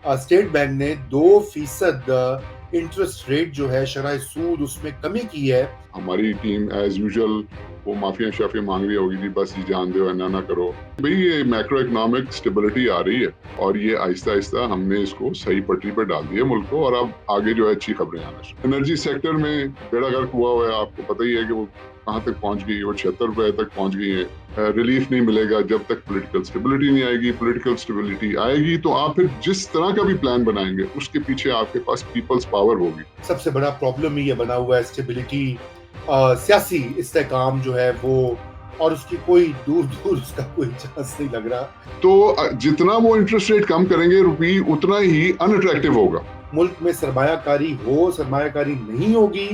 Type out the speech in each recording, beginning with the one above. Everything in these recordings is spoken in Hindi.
स्टेट बैंक ने 2% इंटरेस्ट रेट जो है शरह सूद उसमें कमी की है। हमारी टीम एज यूजुअल वो माफिया शाफिया मांग रही होगी जी, बस ये जान दो ना करो भाई। ये मैक्रो इकोनॉमिक स्टेबिलिटी आ रही है और ये आहिस्ता आहिस्ता हमने इसको सही पटरी पर डाल दिया मुल्क को, और अब आगे जो है अच्छी खबरें आना शुरू। एनर्जी सेक्टर में बेड़ा गर्क हुआ हुआ है, आपको पता ही है कि वो कहाँ तक पहुंच गई है, वो 76 रुपए तक पहुंच गई है। रिलीफ नहीं मिलेगा जब तक पॉलिटिकल स्टेबिलिटी नहीं आएगी। पॉलिटिकल स्टेबिलिटी आएगी तो आप फिर जिस तरह का भी प्लान बनाएंगे उसके पीछे आपके पास पीपल्स पावर होगी। सबसे बड़ा प्रॉब्लम ही ये बना हुआ है स्टेबिलिटी, सियासी इस्तेकाम जो है वो, और उसकी कोई दूर दूर उसका कोई चांस नहीं लग रहा। तो जितना वो इंटरेस्ट रेट कम करेंगे रुपी उतना ही अनअट्रैक्टिव होगा। मुल्क में सरमायाकारी हो, सरमायाकारी नहीं होगी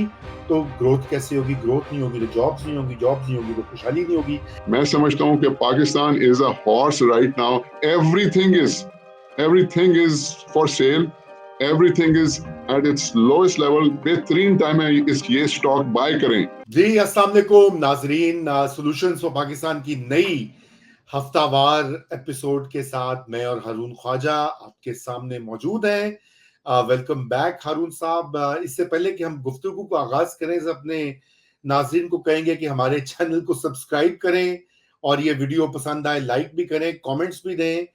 तो ग्रोथ कैसे होगी? ग्रोथ नहीं होगी तो जॉब्स नहीं होगी, जॉब्स नहीं होगी तो खुशहाली नहीं होगी। मैं समझता हूँ कि Pakistan is a horse right now. Everything is for sale, everything is at its lowest level. बेहतरीन टाइम है ये स्टॉक बाय करें। जी अस्सलाम वालेकुम नाजरीन, सॉल्यूशंस फॉर पाकिस्तान की नई हफ्तावार एपिसोड के साथ मैं और हारून ख्वाजा आपके सामने मौजूद हैं। वेलकम बैक हारून साहब। इससे पहले कि हम गुफ्तगू को आगाज करें, अपने नाजरीन को कहेंगे कि हमारे चैनल को सब्सक्राइब करें और ये वीडियो पसंद आए लाइक भी करें, कमेंट्स भी दें,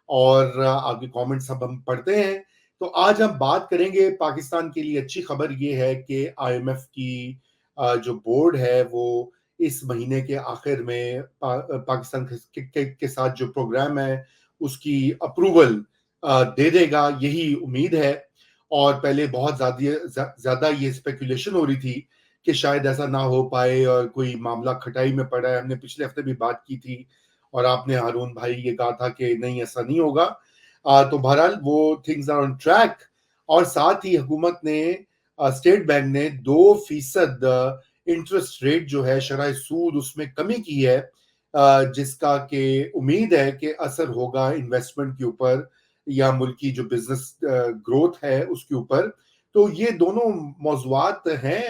और आपके कमेंट्स सब हम पढ़ते हैं। तो आज हम बात करेंगे, पाकिस्तान के लिए अच्छी खबर ये है कि आईएमएफ की जो बोर्ड है वो इस महीने के आखिर में पाकिस्तान के साथ जो प्रोग्राम है उसकी अप्रूवल दे देगा, यही उम्मीद है। और पहले बहुत ज्यादा ये स्पेकुलेशन हो रही थी कि शायद ऐसा ना हो पाए और कोई मामला खटाई में पड़ा है। हमने पिछले हफ्ते भी बात की थी और आपने हारून भाई ये कहा था कि नहीं ऐसा नहीं होगा। तो बहरहाल वो थिंग्स आर ऑन ट्रैक। और साथ ही हुकूमत ने, स्टेट बैंक ने 2% इंटरेस्ट रेट जो है शरह सूद उसमें कमी की है, जिसका के उम्मीद है कि असर होगा इन्वेस्टमेंट के ऊपर या मुल्क की जो बिजनेस ग्रोथ है उसके ऊपर। तो ये दोनों मौजूआत हैं,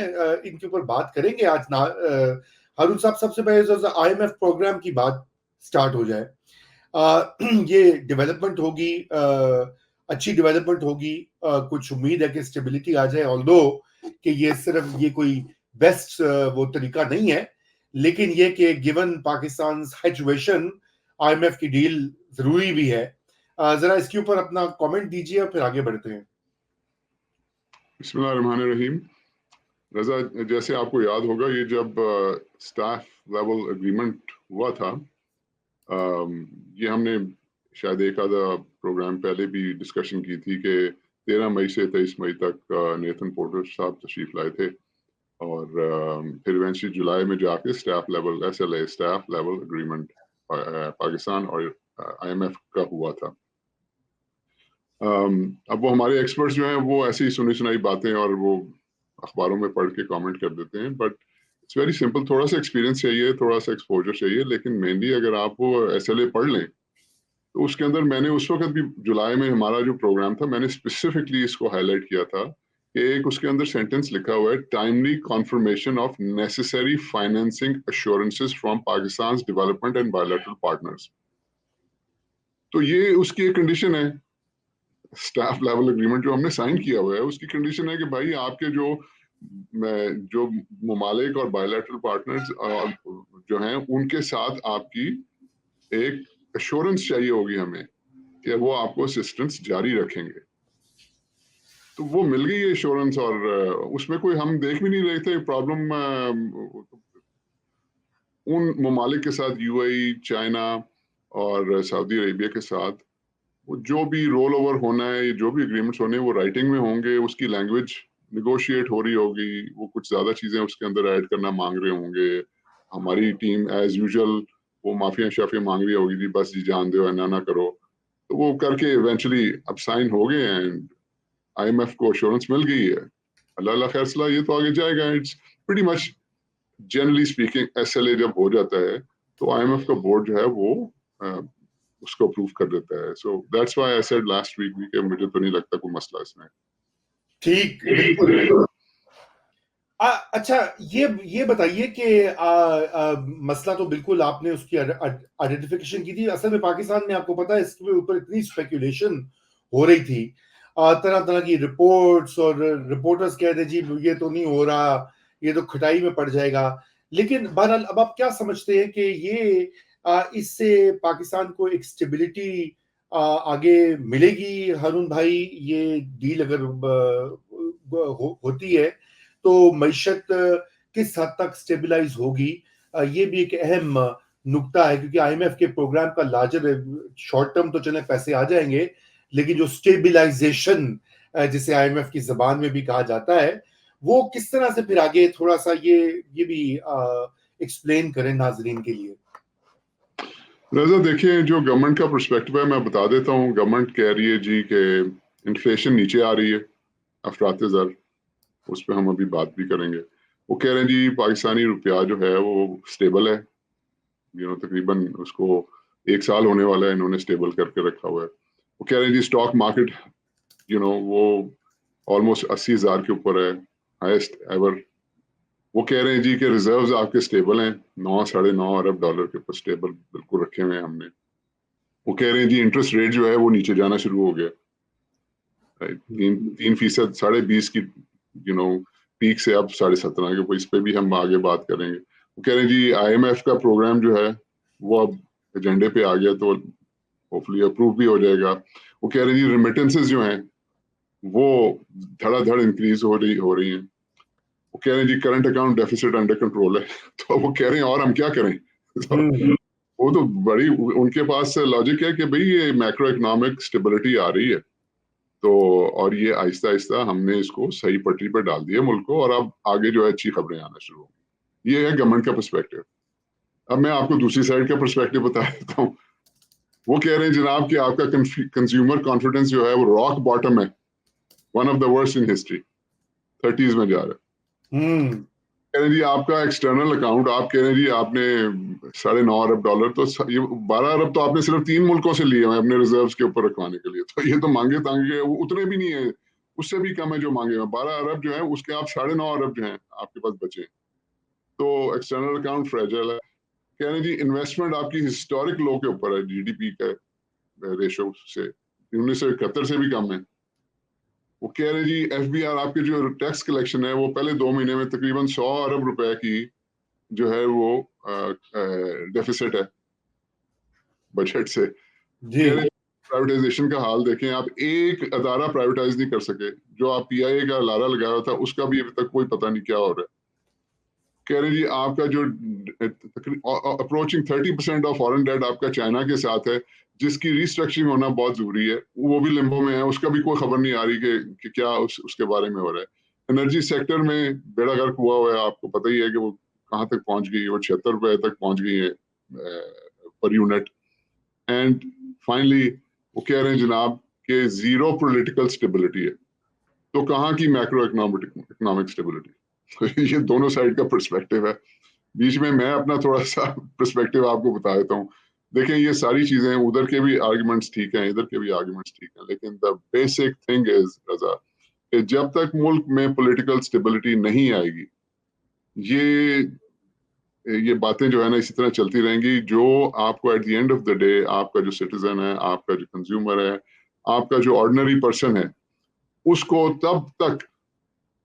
इनके ऊपर बात करेंगे आज हारून साहब। सबसे पहले आईएमएफ प्रोग्राम की बात स्टार्ट हो जाए। ये डेवलपमेंट होगी, अच्छी डेवलपमेंट होगी। कुछ उम्मीद है कि स्टेबिलिटी आ जाए, ऑल्दो कि ये सिर्फ ये कोई बेस्ट वो तरीका नहीं है, लेकिन ये कि गिवन पाकिस्तान सिचुएशन आईएमएफ की डील जरूरी भी है। जरा इसके ऊपर अपना कमेंट दीजिए और फिर आगे बढ़ते हैं। बिस्मिल्लाहिर्रहमानिर्रहीम। रजा, जैसे आपको याद होगा ये जब स्टाफ लेवल एग्रीमेंट हुआ था, ये हमने शायद एक आधा प्रोग्राम पहले भी डिस्कशन की थी कि 13 मई से 23 मई तक नेथन पोर्टर साहब तशरीफ लाए थे, और फिर इवेंचुअली जुलाई में जाके staff level SLA staff level agreement Pakistan और IMF का हुआ था। अब वो हमारे एक्सपर्ट्स जो हैं वो ऐसे ही सुनी सुनाई बातें और वो अखबारों में पढ़ के कमेंट कर देते हैं, बट इट्स वेरी सिंपल। थोड़ा सा एक्सपीरियंस चाहिए, थोड़ा सा एक्सपोजर चाहिए, लेकिन मेनली अगर आप वो SLA पढ़ लें तो उसके अंदर मैंने उस वक्त भी जुलाई में हमारा जो प्रोग्राम था मैंने स्पेसिफिकली इसको हाईलाइट किया था कि एक उसके अंदर सेंटेंस लिखा हुआ है, timely conformation of necessary financing assurances from Pakistan development and bilateral partners. तो ये उसकी एक कंडीशन है। स्टाफ लेवल एग्रीमेंट जो हमने साइन किया हुआ है उसकी कंडीशन है कि भाई आपके जो ममालिक और बायलैटरल पार्टनर्स जो हैं उनके साथ आपकी एक एश्योरेंस चाहिए होगी हमें कि वो आपको असिस्टेंस जारी रखेंगे। तो वो मिल गई है एश्योरेंस, और उसमें कोई हम देख भी नहीं रहे थे प्रॉब्लम उन ममालिक के साथ, UAE, चाइना और सऊदी अरेबिया के साथ। वो जो भी रोल ओवर होना है, जो भी एग्रीमेंट्स होने हैं वो राइटिंग में होंगे, उसकी लैंग्वेज निगोशिएट हो रही होगी, वो कुछ ज्यादा चीजें उसके अंदर ऐड करना मांग रहे होंगे। हमारी टीम एज यूजुअल वो माफिया शाफिया मांग रही होगी जी, बस जी जान दो ना करो। तो वो करके इवेंचुअली अब साइन हो गए एंड IMF को अश्योरेंस मिल गई है। अल्लाह अल्लाह खैर सलाह, ये तो आगे जाएगा। It's pretty much generally speaking SLA जब हो जाता है तो IMF का बोर्ड जो है वो उसको अप्रूव कर देता है। So that's why I said last week भी कि मुझे तो नहीं लगता कोई मसला इसमें। ठीक, बिल्कुल। अच्छा, ये बताइए कि मसला तो बिल्कुल आपने उसकी आइडेंटिफिकेशन की थी। असल में पाकिस्तान में आपको पता है इसके ऊपर इतनी स्पेकुलेशन हो रही थी, तरह तरह की रिपोर्ट्स, और रिपोर्टर्स कहते जी ये तो नहीं हो रहा, ये तो खटाई में पड़ जाएगा। लेकिन बहरहाल अब आप क्या समझते हैं कि ये इससे पाकिस्तान को एक स्टेबिलिटी आगे मिलेगी हारून भाई? ये डील अगर होती है तो मईशत किस हद तक स्टेबलाइज होगी? ये भी एक अहम नुक्ता है, क्योंकि आईएमएफ के प्रोग्राम का लार्जर शॉर्ट टर्म तो चले पैसे आ जाएंगे, लेकिन जो स्टेबिलाइजेशन जिसे आईएमएफ की जबान में भी कहा जाता है, वो किस तरह से फिर आगे, थोड़ा सा ये भी एक्सप्लेन करें नाजरीन के लिए। रजा देखिए, जो गवर्नमेंट का पर्सपेक्टिव है मैं बता देता हूँ। गवर्नमेंट कह रही है जी कि इन्फ्लेशन नीचे आ रही है, अफराते ज़र, उस पर हम अभी बात भी करेंगे। वो कह रहे हैं जी पाकिस्तानी रुपया जो है वो स्टेबल है, तकरीबन उसको 1 साल होने वाला है, इन्होंने स्टेबल करके रखा हुआ है। वो कह रहे हैं जी स्टॉक मार्केट वो ऑलमोस्ट 80,000 के ऊपर है, हाईएस्ट एवर। वो कह रहे हैं जी कि रिजर्व्स आपके स्टेबल हैं, 9-9.5 अरब डॉलर के ऊपर स्टेबल बिल्कुल रखे हुए हैं हमने। वो कह रहे हैं जी इंटरेस्ट रेट जो है वो नीचे जाना शुरू हो गया, 3% 20.5 की पीक से अब 17.5 के ऊपर। इस पे भी हम आगे बात करेंगे। वो कह रहे हैं जी आईएमएफ का प्रोग्राम जो है वो अब एजेंडे पे आ गया, तो होपफुली अप्रूव भी हो जाएगा। वो कह रहे हैं जी रेमिटेंसेस जो हैं वो धड़ाधड़ इंक्रीज हो रही हैं। वो कह रहे हैं जी current account deficit under control है। तो वो कह रहे हैं और हम क्या करें? तो वो तो बड़ी उनके पास लॉजिक है कि भाई ये मैक्रो इकोनॉमिक स्टेबिलिटी आ रही है, तो और ये आहिस्ता आहिस्ता हमने इसको सही पटरी पर डाल दिया मुल्क को, और अब आगे जो है अच्छी खबरें आना शुरू होंगी। ये है गवर्नमेंट का पर्सपेक्टिव। अब मैं आपको दूसरी साइड का पर्सपेक्टिव बता देता हूँ। वो कह रहे हैं जनाब कि आपका कंज्यूमर कॉन्फिडेंस जो है वो रॉक बॉटम है, one of the worst in history, 30s में जा रहा है। कह रहे जी आपका एक्सटर्नल अकाउंट, आप कह रहे हैं जी आपने 9.5 अरब डॉलर, तो ये 12 अरब तो आपने सिर्फ 3 मुल्कों से लिए हैं अपने रिजर्व्स के ऊपर रखवाने के लिए। तो ये तो मांगे तांगे उतने भी नहीं है, उससे भी कम है जो मांगे हैं। 12 अरब जो है उसके आप 9.5 अरब जो है आपके पास बचे। तो एक्सटर्नल अकाउंट फ्रेजाइल है। कह रहे जी इन्वेस्टमेंट आपकी हिस्टोरिक लो के ऊपर है, जीडीपी का रेशो से 1971 से भी कम है। वो कह रहे जी एफबीआर आपके जो टैक्स कलेक्शन है वो पहले 2 महीने में तकरीबन 100 अरब रुपए की जो है वो डेफिसिट है बजट से। कह रहे प्राइवेटाइजेशन का हाल देखें आप, एक अदारा प्राइवेटाइज नहीं कर सके। जो आप पीआईए का लारा लगाया था उसका भी अभी तक कोई पता नहीं क्या हो रहा है। कह रहे जी आपका जो अप्रोचिंग 30% ऑफ फॉरेन डेट आपका चाइना के साथ है, जिसकी रिस्ट्रक्चरिंग होना बहुत जरूरी है, वो भी लिम्बो में है, उसका भी कोई खबर नहीं आ रही कि क्या उसके बारे में हो रहा है। एनर्जी सेक्टर में बेड़ा गर्क हुआ है, आपको पता ही है कि वो कहाँ तक पहुंच गई है, वो 76 रुपए तक पहुंच गई है पर यूनिट। एंड फाइनली वो कह रहे हैं जनाब कि जीरो पॉलिटिकल स्टेबिलिटी है। तो कहाँ की मैक्रो इकोनॉमिक स्टेबिलिटी? ये दोनों साइड का पर्सपेक्टिव है। बीच में मैं अपना थोड़ा सा पर्सपेक्टिव आपको बता देता हूँ। देखें ये सारी चीजें, उधर के भी आर्गुमेंट्स ठीक हैं, इधर के भी आर्गुमेंट्स ठीक हैं, लेकिन द बेसिक थिंग इज रजा कि जब तक मुल्क में पॉलिटिकल स्टेबिलिटी नहीं आएगी, ये बातें जो है ना इसी तरह चलती रहेंगी। जो आपको eight the end of the day आपका जो सिटीजन है, आपका जो कंज्यूमर है, आपका जो ऑर्डिनरी पर्सन है, उसको तब तक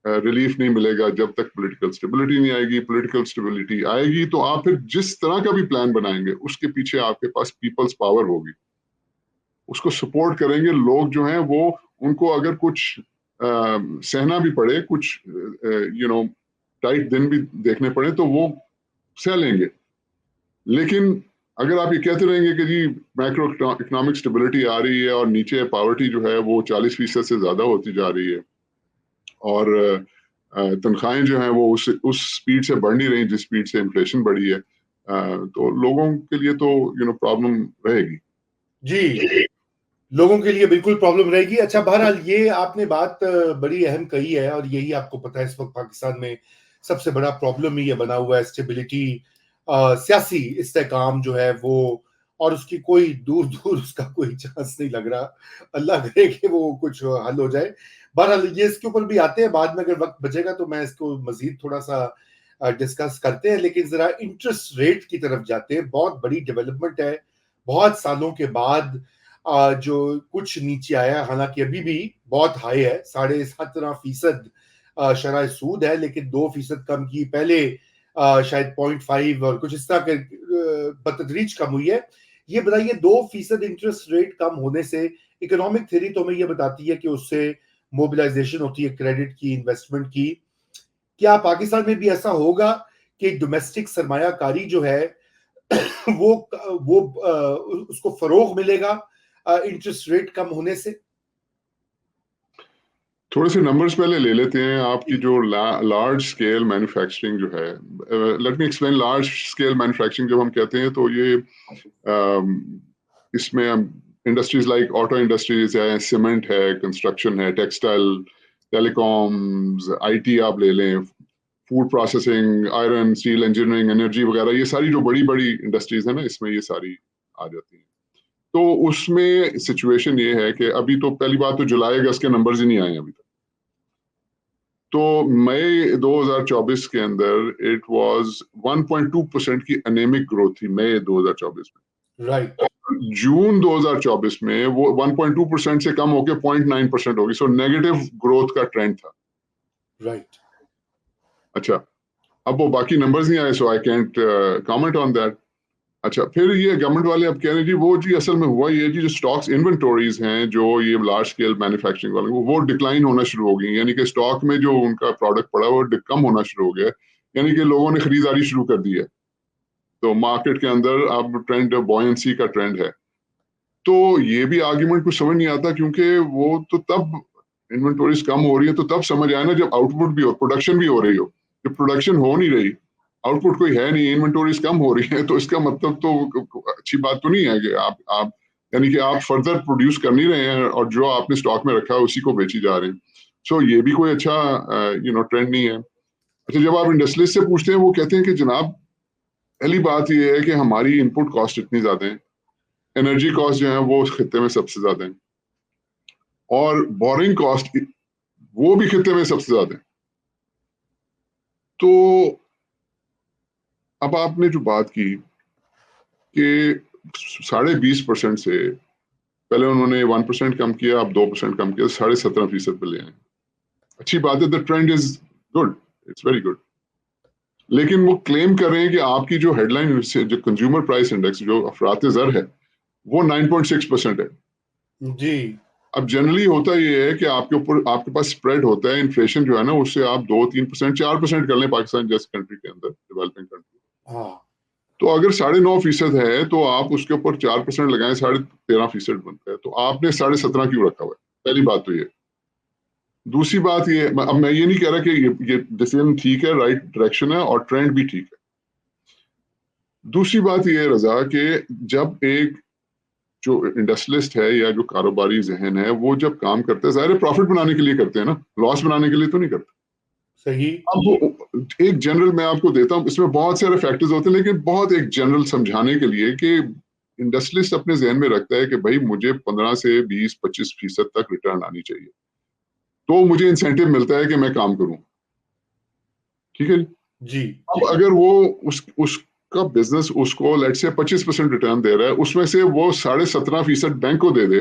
रिलीफ नहीं मिलेगा जब तक पॉलिटिकल स्टेबिलिटी नहीं आएगी। पॉलिटिकल स्टेबिलिटी आएगी तो आप फिर जिस तरह का भी प्लान बनाएंगे उसके पीछे आपके पास पीपल्स पावर होगी, उसको सपोर्ट करेंगे लोग जो हैं वो। उनको अगर कुछ सहना भी पड़े, कुछ टाइट दिन भी देखने पड़े, तो वो सह लेंगे। लेकिन अगर आप ये कहते रहेंगे कि जी मैक्रो इकोनॉमिक स्टेबिलिटी आ रही है और नीचे पॉवर्टी जो है वो 40% से ज्यादा होती जा रही है, और तनख्वाहें जो हैं वो उस स्पीड से बढ़ नहीं रही जिस स्पीड से इन्फ्लेशन बढ़ी है, तो लोगों के लिए तो प्रॉब्लम रहेगी जी। लोगों के लिए बिल्कुल प्रॉब्लम रहेगी। अच्छा, बहरहाल ये आपने बात बड़ी अहम कही है, और यही आपको पता है इस वक्त पाकिस्तान में सबसे बड़ा प्रॉब्लम ही ये बना हुआ है, स्टेबिलिटी, सियासी इस्तेहकाम जो है वो, और उसकी कोई दूर दूर उसका कोई चांस नहीं लग रहा। अल्लाह करे कि वो कुछ हल हो जाए। बहरहाल ये इसके ऊपर भी आते हैं बाद में, अगर वक्त बचेगा तो मैं इसको मजीद थोड़ा सा डिस्कस करते हैं। लेकिन जरा इंटरेस्ट रेट की तरफ जाते हैं। बहुत बड़ी डेवलपमेंट है, बहुत सालों के बाद जो कुछ नीचे आया, हालांकि अभी भी बहुत हाई है, 17.5% शरह सूद है, लेकिन 2% कम की, पहले शायद 0.5 और कुछ इस तरह के बतदरीज कम हुई है। ये बताइए, 2% इंटरेस्ट रेट कम होने से इकोनॉमिक थ्योरी तो हमें ये बताती है कि उससे मोबिलाइजेशन होती है क्रेडिट की, इन्वेस्टमेंट की। क्या पाकिस्तान में भी ऐसा होगा कि डोमेस्टिक सरमायाकारी जो है वो उसको फरोग मिलेगा इंटरेस्ट रेट कम होने से? थोड़े से नंबर्स पहले ले लेते हैं। आपकी जो लार्ज स्केल मैन्युफैक्चरिंग जो है, let me explain. Large scale manufacturing जब हम कहते हैं तो ये इसमें इंडस्ट्रीज लाइक ऑटो इंडस्ट्रीज है, सीमेंट है, कंस्ट्रक्शन है, टेक्सटाइल, टेलीकॉम्स, आईटी आप ले लें, food processing, iron, steel, engineering, energy वगैरह, ये सारी जो बड़ी बड़ी इंडस्ट्रीज है ना, इसमें ये सारी आ जाती हैं। तो उसमें सिचुएशन ये है कि अभी तो पहली बात तो जुलाई अगस्त के नंबर्स ही नहीं आए अभी तक। तो मई 2024 के अंदर इट वाज 1.2% की एनेमिक ग्रोथ थी मई 2024 में। राइट। जून 2024 में वो 1.2% से कम होकर 0.9% होगी। सो नेगेटिव ग्रोथ का ट्रेंड था। राइट। अच्छा, अब वो बाकी नंबर्स नहीं आए, so I can't comment on that. अच्छा, फिर ये गवर्नमेंट वाले अब कह रहे हैं जी वो जी असल में हुआ ये जी, जो स्टॉक्स इन्वेंटोरीज हैं जो ये लार्ज स्केल मैन्युफैक्चरिंग वाले, वो डिक्लाइन होना शुरू हो गई, यानी कि स्टॉक में जो उनका प्रोडक्ट पड़ा वो कम होना शुरू हो गया, यानी कि लोगों ने खरीदारी शुरू कर दी है। तो मार्केट के अंदर अब ट्रेंड बॉयंसी का ट्रेंड है। तो ये भी आर्ग्यूमेंट कुछ समझ नहीं आता, क्योंकि वो तो तब इन्वेंटोरीज कम हो रही है तो तब समझ आया ना जब आउटपुट भी हो, प्रोडक्शन भी हो रही हो। जब प्रोडक्शन हो नहीं रही, आउटपुट कोई है नहीं, इन्वेंटोरीज कम हो रही है, तो इसका मतलब तो अच्छी बात तो नहीं है कि आप यानी कि आप फर्दर प्रोड्यूस कर नहीं रहे हैं और जो आपने स्टॉक में रखा है उसी को बेची जा रहे हैं। सो ये भी कोई अच्छा ट्रेंड नहीं है। अच्छा, जब आप इंडस्ट्रियलिस्ट से पूछते हैं वो कहते हैं कि जनाब पहली बात ये है कि हमारी इनपुट कॉस्ट इतनी ज्यादा है, एनर्जी कॉस्ट जो है वो उस खित्ते में सबसे ज्यादा है, और बोरिंग कॉस्ट वो भी खित्ते में सबसे ज्यादा है। तो अब आपने जो बात की कि 20.5% से पहले उन्होंने 1% कम किया, अब 2% कम किया, 17.5% पे ले आए। अच्छी बात है, the trend is good, it's very good. लेकिन वो क्लेम कर रहे हैं कि आपकी जो हेडलाइन जो कंज्यूमर प्राइस इंडेक्स जो अफरात ज़र है वो 9.6% है। जी। अब जनरली होता ये है कि आपके ऊपर आपके पास स्प्रेड होता है, इन्फ्लेशन जो है ना उससे आप 2-3%, 4% कर लें पाकिस्तान जैसे कंट्री के अंदर, डेवलपिंग कंट्री। हाँ। तो अगर 9.5% है तो आप उसके ऊपर 4% लगाएं, 13.5% बनता है। तो आपने 17.5 क्यों रखा हुआ है? पहली बात तो ये। दूसरी बात ये, अब मैं ये नहीं कह रहा कि ये डिसीजन ठीक है, राइट डायरेक्शन है और ट्रेंड भी ठीक है। दूसरी बात ये है रजा कि जब एक जो इंडस्ट्रियलिस्ट है या जो कारोबारी जहन है वो जब काम करते हैं, जाहिर प्रॉफिट बनाने के लिए करते हैं ना, लॉस बनाने के लिए तो नहीं करते। सही। अब वो एक जनरल मैं आपको देता हूँ, इसमें बहुत सारे फैक्टर्स होते हैं, लेकिन बहुत एक जनरल समझाने के लिए कि इंडस्ट्रियलिस्ट अपने जहन में रखता है कि भाई मुझे 15 से 20-25% तक रिटर्न आनी चाहिए, तो मुझे इंसेंटिव मिलता है कि मैं काम करूं। ठीक है जी। अब अगर वो उसका बिजनेस उसको लेट से 25% रिटर्न दे रहा है, उसमें से वो 17.5% बैंक को दे दे,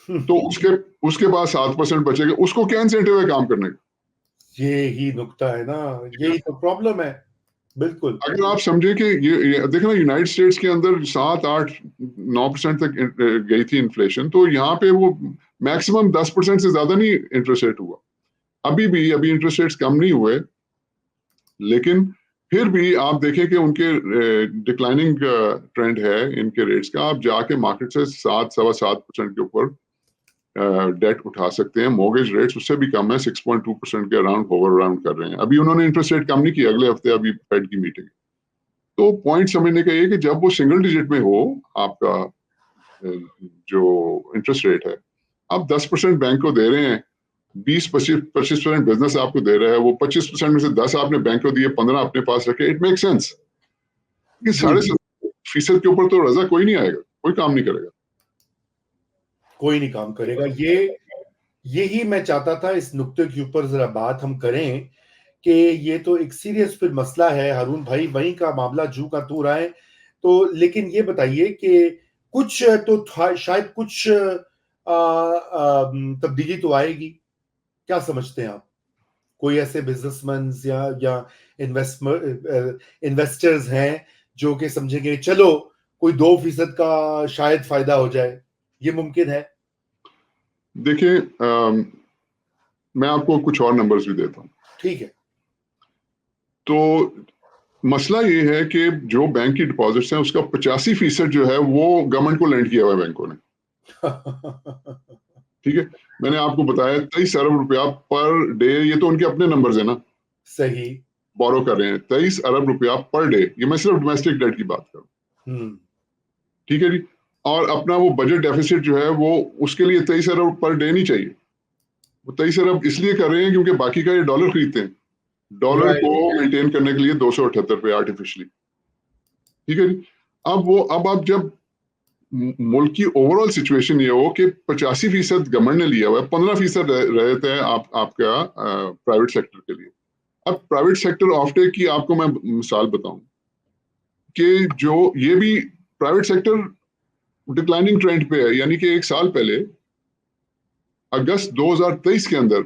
तो उसके उसके पास 7% बचेगा, उसको क्या इंसेंटिव है काम करने का? ये ही नुक्ता है ना, यही तो प्रॉब्लम है। बिल्कुल। अगर आप समझे कि ये देखो ना, यूनाइटेड स्टेट्स के अंदर 7-8-9% तक गई थी इन्फ्लेशन, तो यहाँ पे वो मैक्सिमम 10% से ज्यादा नहीं इंटरेस्ट रेट हुआ। अभी इंटरेस्ट रेट्स कम नहीं हुए, लेकिन फिर भी आप देखें कि उनके डिक्लाइनिंग ट्रेंड है इनके रेट्स का। आप जाके मार्केट से 7-7.25% के ऊपर डेट उठा सकते हैं। मॉर्गेज रेट्स उससे भी कम है, 6.2% के अराउंड होवर अराउंड कर रहे हैं। अभी उन्होंने इंटरेस्ट रेट कम नहीं किया, अगले हफ्ते अभी फेड की मीटिंग। तो पॉइंट समझने का ये कि जब वो सिंगल डिजिट में हो आपका जो इंटरेस्ट रेट है, आप 10% बैंक को दे रहे हैं, 20-25% बिजनेस आपको दे रहा है, वो 25% में से 10 आपने बैंक को दिए, 15 अपने पास रखे, इट मेक सेंस। कि 17.5% के ऊपर तो रजा कोई नहीं आएगा, कोई काम नहीं करेगा, कोई नहीं काम करेगा। यही मैं चाहता था इस नुक्ते के ऊपर जरा बात हम करें कि ये तो एक सीरियस फिर मसला है हारून भाई, वहीं का मामला जू का तू रहा है। तो लेकिन ये बताइए कि कुछ तो शायद कुछ तब्दीली तो आएगी। क्या समझते हैं आप? कोई ऐसे बिजनेसमैन या इन्वेस्टर्स हैं जो कि समझेंगे चलो कोई 2% का शायद फायदा हो जाए, ये मुमकिन है? देखिए, मैं आपको कुछ और नंबर्स भी देता हूँ। ठीक है। तो मसला ये है कि जो बैंक की डिपॉजिट्स हैं उसका 85% जो है वो गवर्नमेंट को लेंड किया हुआ है बैंकों ने। ठीक है, मैंने आपको बताया 23 अरब रुपया पर डे, ये तो उनके अपने नंबर्स है ना, सही। बोरो कर रहे हैं 23 अरब रुपया पर डे, ये मैं सिर्फ डोमेस्टिक डेट की बात कर रहा हूँ। ठीक है जी, और अपना वो बजट डेफिसिट जो है वो उसके लिए 23 अरब पर डे नहीं चाहिए। वो 23 अरब इसलिए कर रहे हैं क्योंकि बाकी का ये डॉलर खरीदते हैं, डॉलर को मेंटेन करने के लिए 278 पे आर्टिफिशियली। ठीक है जी, अब आप जब मुल्क की ओवरऑल सिचुएशन ये हो कि 85% गवर्नमेंट ने लिया हुआ है, 15% रहते हैं आपका प्राइवेट सेक्टर के लिए। अब प्राइवेट सेक्टर ऑफटेक की आपको मैं मिसाल बताऊं कि जो ये भी प्राइवेट सेक्टर डिक्लाइनिंग ट्रेंड पे है, यानी कि एक साल पहले अगस्त 2023 के अंदर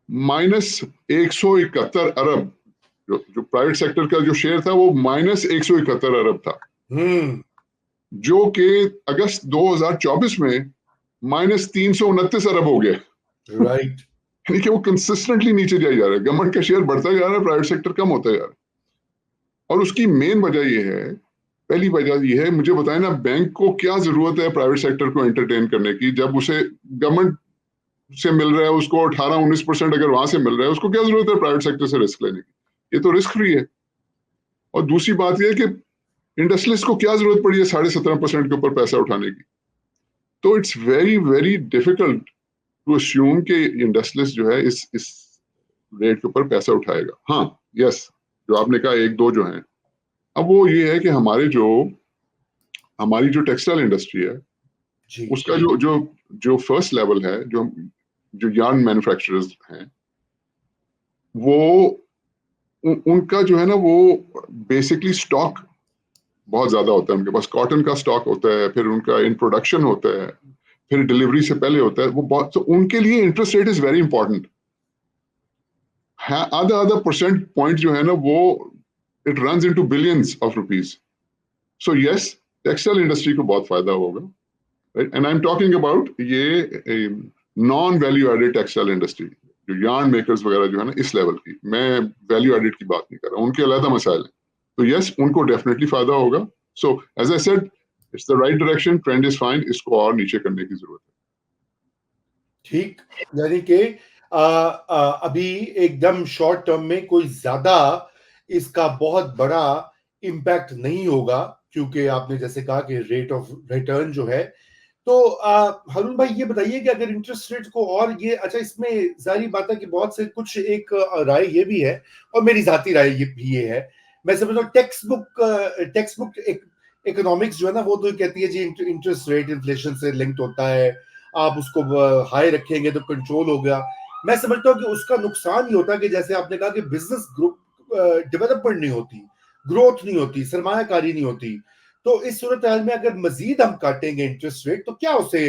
-171 अरब जो प्राइवेट सेक्टर का जो शेयर था वो -171 अरब था, जो कि अगस्त 2024 में -329 अरब हो गया। राइट। यानी कि वो कंसिस्टेंटली नीचे जाई जा रहा है, गवर्नमेंट का शेयर बढ़ता जा रहा है, प्राइवेट सेक्टर कम होता जा रहा है। और उसकी मेन वजह ये है, पहली वजह ये है, मुझे बताएं ना, बैंक को क्या जरूरत है प्राइवेट सेक्टर को एंटरटेन करने की जब उसे गवर्नमेंट से मिल रहा है, उसको 18-19% अगर वहां से मिल रहा है, उसको क्या जरूरत है प्राइवेट सेक्टर से रिस्क लेने की? ये तो रिस्क फ्री है। और दूसरी बात यह है कि इंडस्ट्रियलिस्ट को क्या जरूरत पड़ी है 17.5% के ऊपर पैसा उठाने की? तो it's very very difficult to assume कि इंडस्ट्रियलिस्ट जो है इस रेट के ऊपर पैसा उठाएगा। हाँ, यस, जो आपने कहा एक दो जो हैं, अब वो ये है कि हमारी जो टेक्सटाइल इंडस्ट्री है जी। उसका जो जो जो फर्स्ट लेवल है, जो यार्न मैन्युफैक्चरर्स हैं, वो उनका जो है ना वो बेसिकली स्टॉक बहुत ज्यादा होता है। उनके पास कॉटन का स्टॉक होता है, फिर उनका इन प्रोडक्शन होता है, फिर डिलीवरी से पहले होता है, वो बहुत, तो उनके लिए interest rate is very important है। आधा आधा परसेंट पॉइंट जो है ना वो it runs into billions of rupees. So yes, textile industry को बहुत फायदा होगा, right? And I am talking about ये non value added textile industry, जो यार्न मेकर्स वगैरह जो है ना, इस लेवल की, मैं वैल्यू एडेड की बात नहीं कर रहा हूँ, उनके अलग मसाइल हैं। तो यस, उनको डेफिनेटली फायदा होगा। So as I said, it's the right direction, trend is fine, इसको और नीचे करने की जरूरत है। ठीक, यानी कि अभी एकदम शॉर्ट टर्म में कोई ज्यादा इसका बहुत बड़ा इम्पैक्ट नहीं होगा, क्योंकि आपने जैसे कहा कि रेट ऑफ रिटर्न जो है। तो हरुण भाई ये बताइए कि अगर इंटरेस्ट रेट को और ये, अच्छा इसमें जाहिर बात है कि बहुत से कुछ एक राय ये भी है, और मेरी जाती राय ये भी ये है, मैं समझता हूँ टेक्स्ट बुक इकोनॉमिक्स जो है ना वो तो कहती है जी इंटरेस्ट रेट इन्फ्लेशन से लिंक्ड होता है, आप उसको हाई रखेंगे तो कंट्रोल हो गया। मैं समझता हूँ कि उसका नुकसान ही होता है कि जैसे आपने कहा कि बिजनेस ग्रुप डेवलपमेंट नहीं होती, ग्रोथ नहीं होती, सरमायाकारी नहीं होती। तो इस सूरत हाल में अगर मजीद हम काटेंगे इंटरेस्ट रेट तो क्या उसे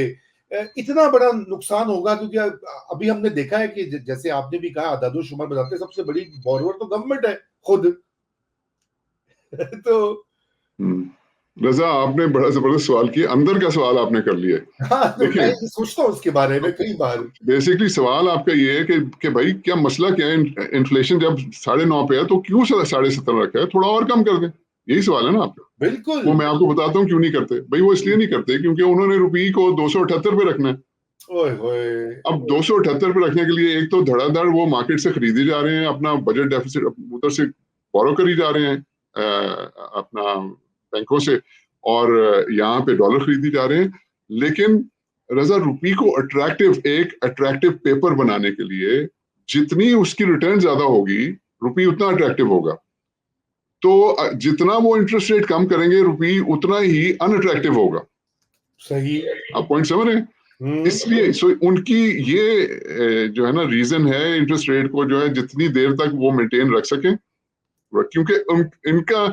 इतना बड़ा नुकसान होगा? क्योंकि अभी हमने देखा है कि जैसे आपने भी कहा, आदादोशुमार बताते सबसे बड़ी बोरोवर तो गवर्नमेंट है खुद। तो रजा, आपने बड़ा जबरदस्त सवाल किया, अंदर का सवाल आपने कर लिया। हाँ, तो मैं देखिए, सोचता हूँ उसके बारे में कई बार। बेसिकली सवाल आपका ये है कि भाई क्या मसला क्या है, इन्फ्लेशन जब 9.5 पे है तो क्यों 17.5 रखा है, थोड़ा और कम कर दें, यही सवाल है ना आपका। बिल्कुल। वो मैं आपको बताता हूँ क्यों नहीं करते भाई, वो इसलिए नहीं करते क्योंकि उन्होंने रुपये को 278 पे रखना है। ओए होए। अब 278 पे रखने के लिए एक तो धड़ाधड़ वो मार्केट से खरीदे जा रहे हैं, अपना बजट डेफिसिट उधर से बोरो करी जा रहे हैं अपना बैंकों से, और यहाँ पे डॉलर खरीदी जा रहे हैं। लेकिन रजा, रुपये को एक अट्रैक्टिव पेपर बनाने के लिए जितनी उसकी रिटर्न ज्यादा होगी, रुपये उतना अट्रैक्टिव होगा। तो जितना वो इंटरेस्ट रेट कम करेंगे, रुपये उतना ही अनअट्रैक्टिव होगा। सही। आप पॉइंट समझ रहे हैं? इसलिए उनकी ये जो है ना रीजन है इंटरेस्ट रेट को जो है जितनी देर तक वो मेंटेन रख सकें, क्योंकि इनका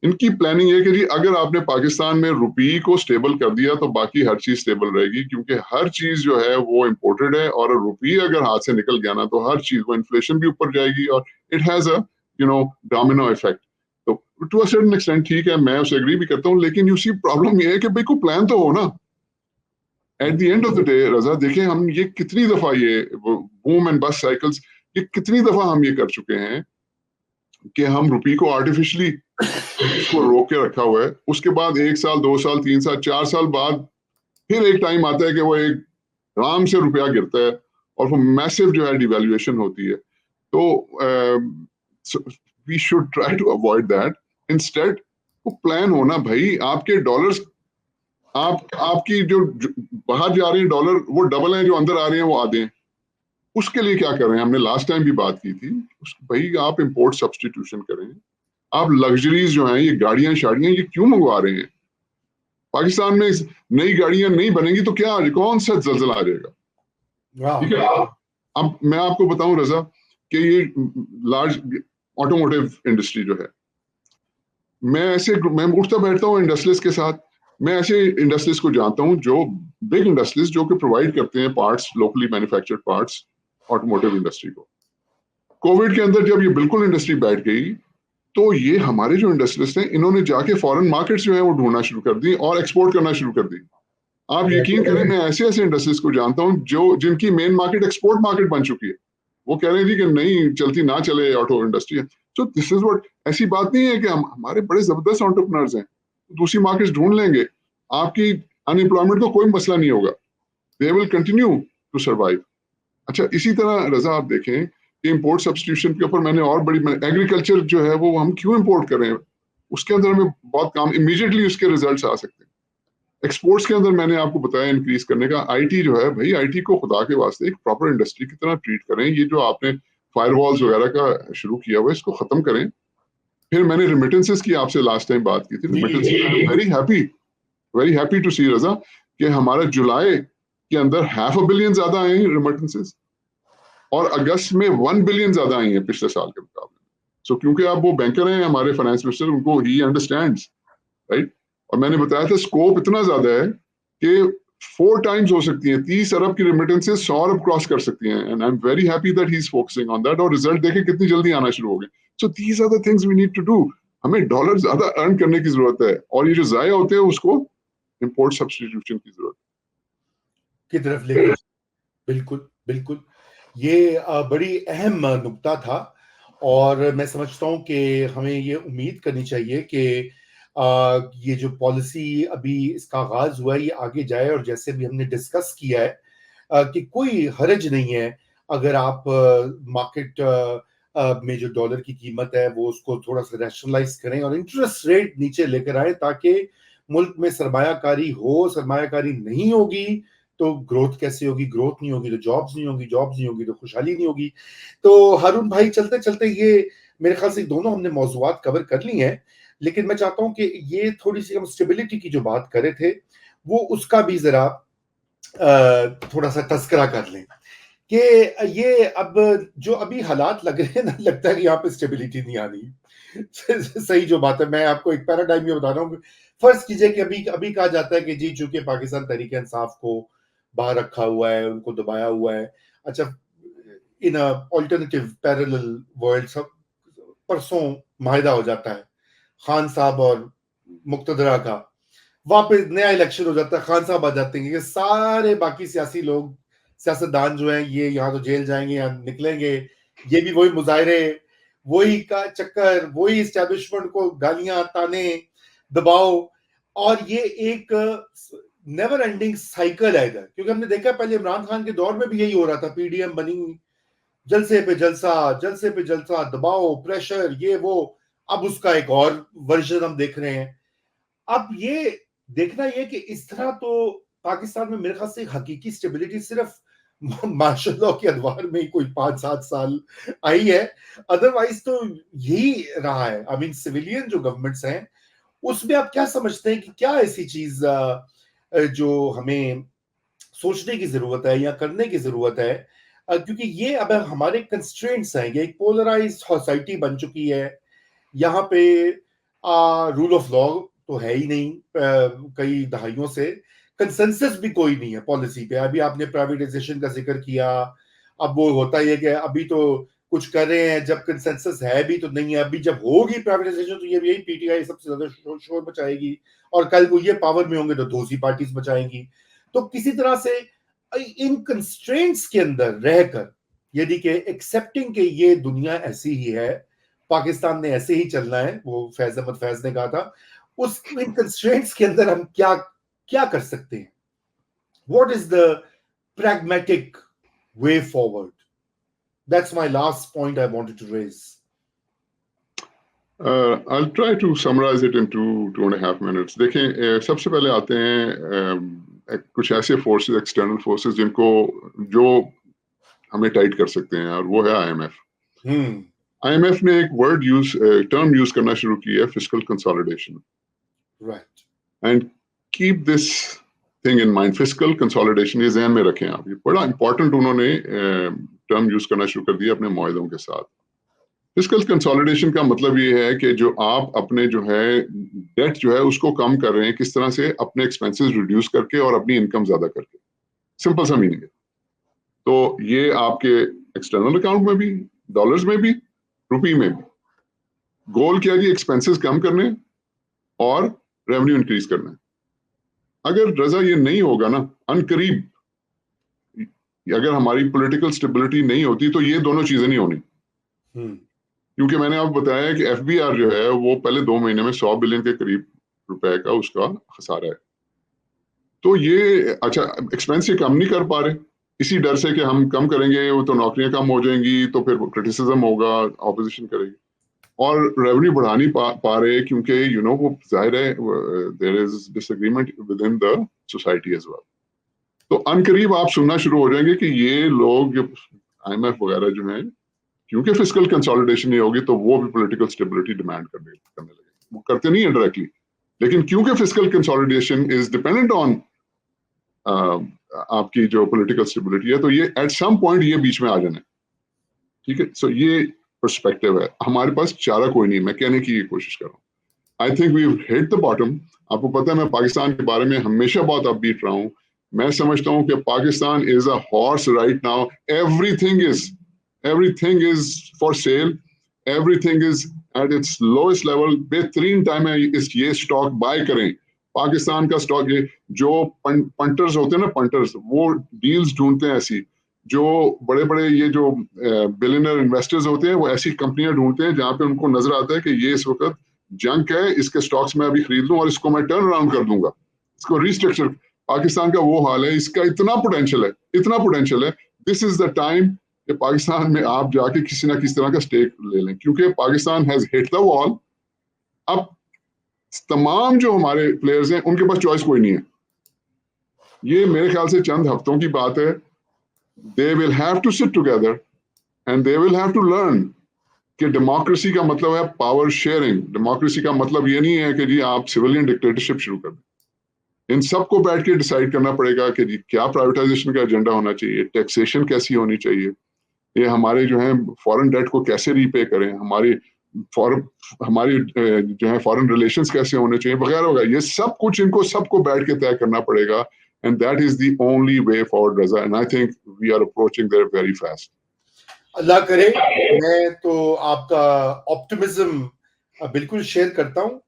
इनकी प्लानिंग है कि जी अगर आपने पाकिस्तान में रुपी को स्टेबल कर दिया तो बाकी हर चीज स्टेबल रहेगी, क्योंकि हर चीज जो है वो इम्पोर्टेड है, और रुपी अगर हाथ से निकल गया ना तो हर चीज वो इन्फ्लेशन भी ऊपर जाएगी, और it has a domino effect. तो टू अ सर्टेन एक्सटेंट ठीक है, मैं उसे एग्री भी करता हूँ, लेकिन यू सी प्रॉब्लम ये है कि भाई को प्लान तो हो ना। At the end of the day Raza, देखें हम ये कितनी दफा ये बूम एंड बस्ट साइकिल्स, ये कितनी दफा हम ये कर चुके हैं कि हम रुपी को आर्टिफिशियली इसको रोक के रखा हुआ है। उसके बाद 1 साल 2 साल 3 साल 4 साल बाद फिर एक टाइम आता है कि वो एक आराम से रुपया गिरता है और वो मैसिव जो है डिवैल्यूएशन होती है। तो we should try to avoid that. Instead वो प्लान होना भाई, आपके डॉलर्स आपकी जो बाहर जा रहे हैं डॉलर वो डबल हैं, जो अंदर आ रहे हैं वो आधे हैं। उसके लिए क्या कर रहे हैं, हमने लास्ट टाइम भी बात की थी, भाई आप इंपोर्ट सब्सटीट्यूशन करें। आप लग्जरीज जो हैं, ये गाड़ियां शाड़ियां ये क्यों मंगवा रहे हैं? पाकिस्तान में नई गाड़ियां नहीं बनेंगी तो क्या कौन सा जल्जला आ जाएगा? ठीक है, अब मैं आपको बताऊं रजा कि ये लार्ज ऑटोमोटिव इंडस्ट्री जो है, मैं उठता बैठता हूँ इंडस्ट्रियलिस्ट के साथ, मैं ऐसे इंडस्ट्रीज को जानता हूँ जो बिग इंडस्ट्रीज जो कि प्रोवाइड करते हैं parts, locally manufactured parts automotive industry को। कोविड के अंदर जब ये बिल्कुल इंडस्ट्री बैठ गई तो ये हमारे जो इंडस्ट्रियलिस्ट हैं इन्होंने जाके फॉरेन मार्केट्स जो है वो ढूंढना शुरू कर दी और एक्सपोर्ट करना शुरू कर दी। आप यकीन करें, मैं ऐसे ऐसे इंडस्ट्रीज को जानता हूँ जो जिनकी मेन मार्केट एक्सपोर्ट मार्केट बन चुकी है। वो कह रहे हैं जी कि नहीं चलती ना चले ऑटो इंडस्ट्री है। सो दिस इज व्हाट, ऐसी बात नहीं है कि हमारे बड़े जबरदस्त एंटरप्रेन्योर्स हैं, दूसरी मार्केट्स ढूंढ लेंगे, आपकी अनएम्प्लॉयमेंट का कोई मसला नहीं होगा, they will continue to survive. अच्छा, इसी तरह रजा आप देखें कि इंपोर्ट सब्सटीट्यूशन के ऊपर मैंने और बड़ी, एग्रीकल्चर जो है वो हम क्यों इंपोर्ट कर रहे हैं, उसके अंदर हमें बहुत काम इमीडिएटली उसके रिजल्ट्स आ सकते हैं। एक्सपोर्ट्स के अंदर मैंने आपको बताया इंक्रीज करने का। आईटी जो है भाई, आईटी को खुदा के वास्ते एक प्रॉपर इंडस्ट्री की तरह ट्रीट करें। ये जो आपने फायरवॉल्स वगैरह का शुरू किया हुआ है इसको खत्म करें। फिर मैंने रिमिटेंसेस की आपसे लास्ट टाइम बात की थी। Remittances, I am very happy to see Raza कि हमारा जुलाई के अंदर 500 million ज्यादा आए हैं रिमिटेंसेस, और अगस्त में 1 billion ज्यादा आई है पिछले साल के मुकाबले। सो क्योंकि आप वो बैंकर हैं हमारे फाइनेंस मिनिस्टर, उनको ही अंडरस्टैंड्स, राइट। और मैंने बताया था स्कोप इतना ज्यादा है कि 4 times हो सकती है, 30 अरब की रेमिटेंसेस 100 अरब क्रॉस कर सकती हैं, and I am very happy that he is focusing on that. और रिजल्ट देखे कितनी जल्दी आना शुरू हो गए। So these are the things we need to do. हमें डॉलर ज्यादा अर्न करने की जरूरत है, और ये जो जाया होते हैं उसको इंपोर्ट सब्सटीट्यूशन की जरूरत की तरफ लेके, बिल्कुल बिल्कुल, ये बड़ी अहम नुक्ता था। और मैं समझता हूं कि हमें ये उम्मीद करनी चाहिए कि ये जो पॉलिसी अभी इसका आगाज हुआ है ये आगे जाए, और जैसे भी हमने डिस्कस किया है कि कोई हर्ज नहीं है अगर आप मार्केट में जो डॉलर की कीमत है वो उसको थोड़ा सा रैशनलाइज करें और इंटरेस्ट रेट नीचे लेकर आए, ताकि मुल्क में सरमायाकारी हो। सरमायाकारी नहीं होगी तो ग्रोथ कैसे होगी, ग्रोथ नहीं होगी तो जॉब्स नहीं होगी, जॉब्स नहीं होगी तो खुशहाली नहीं होगी। तो हारून भाई, चलते चलते ये मेरे ख्याल से दोनों हमने मौजूआत कवर कर ली हैं, लेकिन मैं चाहता हूं कि ये थोड़ी सी हम स्टेबिलिटी की जो बात कर रहे थे वो उसका भी जरा थोड़ा सा तस्करा कर लें कि ये अब जो अभी हालात लग रहे हैं ना, लगता है कि यहाँ पे स्टेबिलिटी नहीं आ रही। सही जो बात है, मैं आपको एक पैराडाइम ये बता रहा हूँ। फर्ज कीजिए कि अभी अभी कहा जाता है कि जी चूंकि पाकिस्तान तहरीक इंसाफ को बाहर रखा हुआ है, उनको दबाया हुआ है। अच्छा, इन ऑल्टरनेटिव पैरेलल वर्ल्ड सब परसों माहिदा हो जाता है खान साहब और मुक्तदरा का, वहां पे नया इलेक्शन हो जाता है, खान साहब आ जाते हैं कि सारे बाकी सियासी लोग, सियासतदान जो हैं ये यहाँ तो जेल जाएंगे या निकलेंगे। ये भी वही मुजाहरे, वही का चक्कर, वही इस्टेब्लिशमेंट को गालियां ताने दबाओ, और ये एक नेवर एंडिंग साइकिल है इधर। क्योंकि हमने देखा पहले इमरान खान के दौर में भी यही हो रहा था, पीडीएम बनी, जलसे पे जलसा, जलसे पे जलसा, दबाओ, प्रेशर, ये वो। अब उसका एक और वर्जन हम देख रहे हैं। अब ये देखना ये कि इस तरह तो पाकिस्तान में मेरे ख्याल से हकीकी स्टेबिलिटी सिर्फ मार्शल लॉ के अदवार में ही कोई 5-7 साल आई है। अदरवाइज तो यही रहा है। आई मीन सिविलियन जो गवर्नमेंट्स हैं उसमें आप क्या समझते हैं कि क्या ऐसी चीज जो हमें सोचने की जरूरत है या करने की जरूरत है? क्योंकि ये अब हमारे कंस्ट्रेंट्स हैं, ये एक पोलराइज्ड सोसाइटी बन चुकी है। यहाँ पे रूल ऑफ लॉ तो है ही नहीं, कई दहाइयों से कंसेंसस भी कोई नहीं है पॉलिसी पे। अभी आपने प्राइवेटाइजेशन का जिक्र किया, अब वो होता ही है कि अभी तो कुछ कर रहे हैं, जब कंसेंसस है भी तो नहीं है। अभी जब होगी प्राइवेटाइजेशन तो ये यही पीटीआई सबसे ज्यादा शोर मचाएगी, और कल को ये पावर में होंगे तो दूसरी पार्टीज मचाएंगी। तो किसी तरह से इन कंस्ट्रेंट्स के अंदर रहकर, यदि कि एक्सेप्टिंग कि ये दुनिया ऐसी ही है, पाकिस्तान ने ऐसे ही चलना है, वो फैज अहमद फैज ने कहा था, उस इन कंस्ट्रेंट्स के अंदर हम क्या क्या कर सकते हैं? What is the pragmatic way forward? That's my last point I wanted to raise. I'll try to summarize it in 2.5 minutes. देखें, सबसे पहले आते हैं कुछ ऐसे फोर्सेस, एक्सटर्नल फोर्सेस जो हमें टाइट कर सकते हैं, और वो है IMF. IMF ने एक टर्म यूज करना शुरू की है, fiscal consolidation. Right. And keep this thing in mind. Fiscal consolidation ये ध्यान में रखें आप. ये बड़ा इंपॉर्टेंट उन्होंने टर्म यूज करना शुरू कर दिया अपने मुआहदों के साथ. फिस्कल कंसोलिडेशन का मतलब ये है कि जो आप अपने जो है डेट जो है उसको कम कर रहे हैं, किस तरह से अपने एक्सपेंसेस रिड्यूस करके और अपनी इनकम ज्यादा करके. सिंपल सा मीनिंग है. तो ये आपके एक्सटर्नल अकाउंट में भी, डॉलर्स में भी, रुपी में भी. गोल क्या जी? एक्सपेंसेस कम करने और रेवेन्यू इंक्रीज करना. अगर रजा ये नहीं होगा ना, अनकरीब अगर हमारी पॉलिटिकल स्टेबिलिटी नहीं होती तो ये दोनों चीजें नहीं होनी. क्योंकि मैंने आपको बताया कि FBR जो है वो पहले 2 महीने में 100 बिलियन के करीब रुपए का उसका खसारा है. तो ये अच्छा, एक्सपेंस ये कम नहीं कर पा रहे, इसी डर से कि हम कम करेंगे वो तो नौकरियां कम हो जाएंगी, तो फिर क्रिटिसिज्म होगा, ऑपोजिशन करेगी. और रेवेन्यू बढ़ा नहीं पा रहे क्योंकि वो जाहिर है there is disagreement within the society as well. तो अनकरीब आप सुनना शुरू हो जाएंगे कि ये लोग IMF वगैरह जो हैं, क्योंकि फिस्कल कंसोलिडेशन नहीं होगी तो वो भी पॉलिटिकल स्टेबिलिटी डिमांड करने लगे. वो करते नहीं है डायरेक्टली, लेकिन क्योंकि fiscal consolidation is dependent on आपकी जो पॉलिटिकल स्टेबिलिटी है, तो ये एट सम पॉइंट ये बीच में आ जाना है. ठीक है. सो ये पर्सपेक्टिव है. हमारे पास चारा कोई नहीं, मैं कहने की कोशिश कर रहा हूँ. I think we hit the bottom. आपको पता है मैं पाकिस्तान के बारे में हमेशा बहुत अपबीट रहा हूँ. मैं समझता हूँ कि Pakistan is a horse right now. everything is for sale, everything is at its lowest level. बेहतरीन टाइम है ये स्टॉक बाय करें. पाकिस्तान का स्टॉक, ये जो पंटर्स होते हैं ना, पंटर्स, वो डील्स ढूंढते हैं ऐसी. जो बड़े बड़े ये जो बिलियनर इन्वेस्टर्स होते हैं वो ऐसी कंपनियां ढूंढते हैं जहां पे उनको नजर आता है कि ये इस वक्त जंक है, इसके स्टॉक्स में अभी खरीद लूं और इसको मैं टर्न अराउंड कर दूंगा, इसको रिस्ट्रक्चर. पाकिस्तान का वो हाल है, इसका इतना पोटेंशियल है. दिस इज द टाइम कि पाकिस्तान में आप जाके किसी ना किसी तरह का स्टेक ले लें, क्योंकि Pakistan has hit the wall. अब तमाम जो हमारे प्लेयर्स हैं उनके पास चॉइस कोई नहीं है. ये मेरे ख्याल से चंद हफ्तों की बात है. They will have to sit together and they will have to learn कि डेमोक्रेसी का मतलब है पावर शेयरिंग. डेमोक्रेसी का मतलब ये नहीं है कि जी आप सिविलियन डिक्टेटरशिप शुरू कर दें. इन सबको बैठ के डिसाइड करना पड़ेगा कि जी क्या प्राइवेटाइजेशन का एजेंडा होना चाहिए, टैक्सेशन कैसी होनी चाहिए, ये हमारे जो है फॉरेन डेट को कैसे रीपे करें, हमारी जो है फॉरेन रिलेशंस कैसे होने चाहिए, वगैरह वगैरह. ये सब कुछ इनको सबको बैठ के तय करना पड़ेगा. And that is the only way forward, Raza. And I think we are approaching there very fast. अल्लाह करे. मैं तो आपका ऑप्टिमिज्म बिल्कुल शेयर करता हूँ.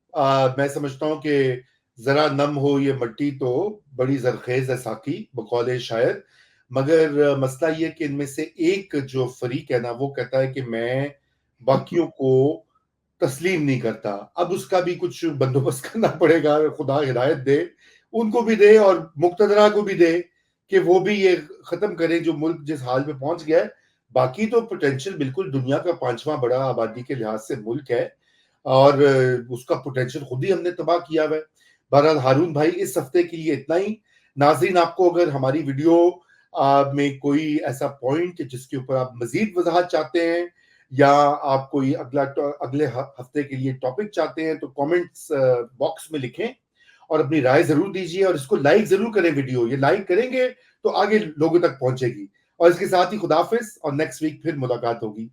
मैं समझता हूँ कि जरा नम हो ये मट्टी तो बड़ी जरखेज है साकी, बकौले शायर. मगर मसला ये कि इनमें से एक जो फरीक है ना, वो कहता है कि मैं बाकियों को तस्लीम नहीं करता. अब उसका भी कुछ बंदोबस्त करना पड़ेगा. खुदा हिदायत दे, उनको भी दे और मुक्तदरा को भी दे कि वो भी ये खत्म करें जो मुल्क जिस हाल में पहुंच गया है. बाकी तो पोटेंशियल बिल्कुल दुनिया का 5वां बड़ा आबादी के लिहाज से मुल्क है, और उसका पोटेंशियल खुद ही हमने तबाह किया हुआ है. बहरहाल हारून भाई, इस हफ्ते के लिए इतना ही. नाज़रीन, आपको अगर हमारी वीडियो में कोई ऐसा पॉइंट जिसके ऊपर आप मजीद वजाहत चाहते हैं, या आप कोई अगले हफ्ते के लिए टॉपिक चाहते हैं, तो कमेंट्स बॉक्स में लिखें और अपनी राय जरूर दीजिए. और इसको लाइक जरूर करें. वीडियो ये लाइक करेंगे तो आगे लोगों तक पहुंचेगी. और इसके साथ ही खुदाफिज, और नेक्स्ट वीक फिर मुलाकात होगी.